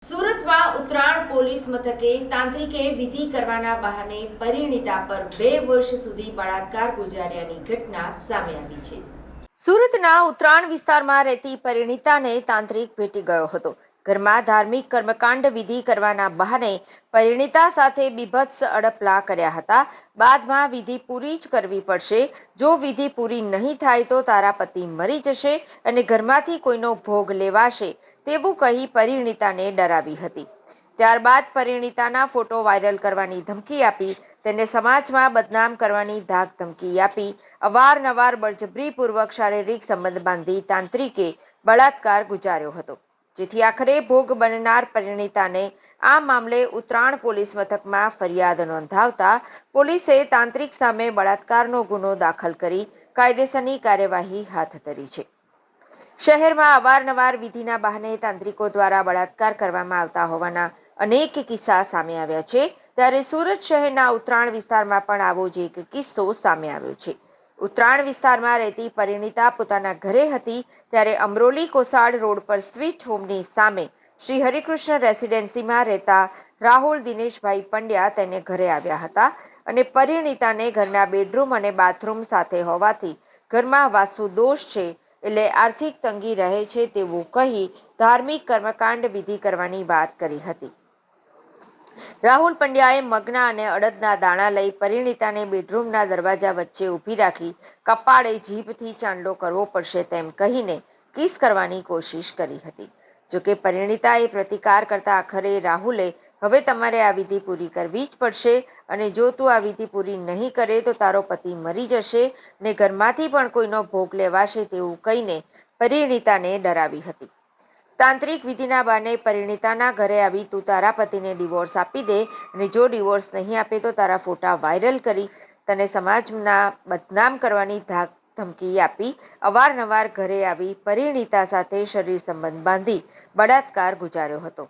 સુરતમાં ઉત્તરાયણ પોલીસ મથકે તાંત્રિકે વિધિ કરવાના બહાને પરિણીતા પર 2 વર્ષ સુધી બળાત્કાર ગુજાર્યાની ઘટના સામે આવી છે। સુરતના ઉત્તરાયણ વિસ્તારમાં રહેતી પરિણીતાને તાંત્રિક ભેટી ગયો હતો। ઘરમાં ધાર્મિક કર્મકાંડ વિધિ કરવાના બહાને પરિણીતા સાથે બીભત્સ અડપલા કર્યા હતા। બાદમાં વિધિ પૂરી જ કરવી પડશે, જો વિધિ પૂરી નહીં થાય તો તારા પતિ મરી જશે અને ઘરમાંથી કોઈનો ભોગ લેવાશે તેવું કહી પરિણીતાને ડરાવી હતી। ત્યારબાદ પરિણીતાના ફોટો વાયરલ કરવાની ધમકી આપી તેને સમાજમાં બદનામ કરવાની ધાક ધમકી આપી અવારનવાર બળજબરીપૂર્વક શારીરિક સંબંધ બાંધી તાંત્રિકે બળાત્કાર ગુજાર્યો હતો, જેથી આખરે ભોગ બનનાર પરિણીતાને આ મામલે ઉત્તરાયણ પોલીસ મથકમાં ફરિયાદ નોંધાવતા પોલીસે તાંત્રિક સામે બળાત્કારનો ગુનો દાખલ કરી કાયદેસરની કાર્યવાહી હાથ ધરી છે। શહેરમાં અવારનવાર વિધિના બહાને તાંત્રિકો દ્વારા બળાત્કાર કરવામાં આવતા હોવાના અનેક કિસ્સા સામે આવ્યા છે, ત્યારે સુરત શહેરના ઉત્તરાયણ વિસ્તારમાં પણ આવો જ એક કિસ્સો સામે આવ્યો છે। ઉત્તરાયણ વિસ્તારમાં રહેતી પરિણીતા પોતાના ઘરે હતી ત્યારે અમરોલી કોસાડ રોડ પર સ્વીટ હોમની સામે શ્રી હરિકૃષ્ણ રેસિડેન્સીમાં રહેતા રાહુલ દિનેશભાઈ પંડ્યા તેને ઘરે આવ્યા હતા અને પરિણીતાને ઘરના બેડરૂમ અને બાથરૂમ સાથે હોવાથી ઘરમાં વાસ્તુ દોષ છે એટલે આર્થિક તંગી રહે છે તેવું કહી ધાર્મિક કર્મકાંડ વિધિ કરવાની વાત કરી હતી। રાહુલ પંડ્યાએ મગના અને અડદના દાણા લઈ પરિણીતાને બેડરૂમના દરવાજા વચ્ચે ઊભી રાખી કપાળે જીભથી ચાંદલો કરવો પડશે તેમ કહીને કિસ કરવાની કોશિશ કરી હતી। જોકે પરિણીતાએ પ્રતિકાર કરતા આખરે રાહુલે હવે તમારે આ વિધિ પૂરી કરવી જ પડશે અને જો તું આ વિધિ પૂરી નહીં કરે તો તારો પતિ મરી જશે ને ઘરમાંથી પણ કોઈનો ભોગ લેવાશે તેવું કહીને પરિણીતાને ડરાવી હતી। તાંત્રિક વિધિના બહાને પરિણીતાના ઘરે આવી તું તારા પતિને ડિવોર્સ આપી દે અને જો ડિવોર્સ નહીં આપે તો તારા ફોટા વાયરલ કરી તને સમાજના બદનામ કરવાની ધાક ધમકી આપી અવારનવાર ઘરે આવી પરિણીતા સાથે શરીર સંબંધ બાંધી બળાત્કાર ગુજાર્યો હતો।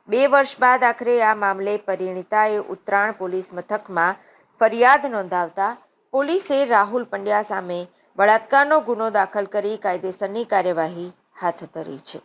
2 વર્ષ બાદ આખરે આ મામલે પરિણીતાએ ઉત્તરાયણ પોલીસ મથકમાં ફરિયાદ નોંધાવતા પોલીસે રાહુલ પંડ્યા સામે બળાત્કારનો ગુનો દાખલ કરી કાયદેસરની કાર્યવાહી હાથ ધરી છે।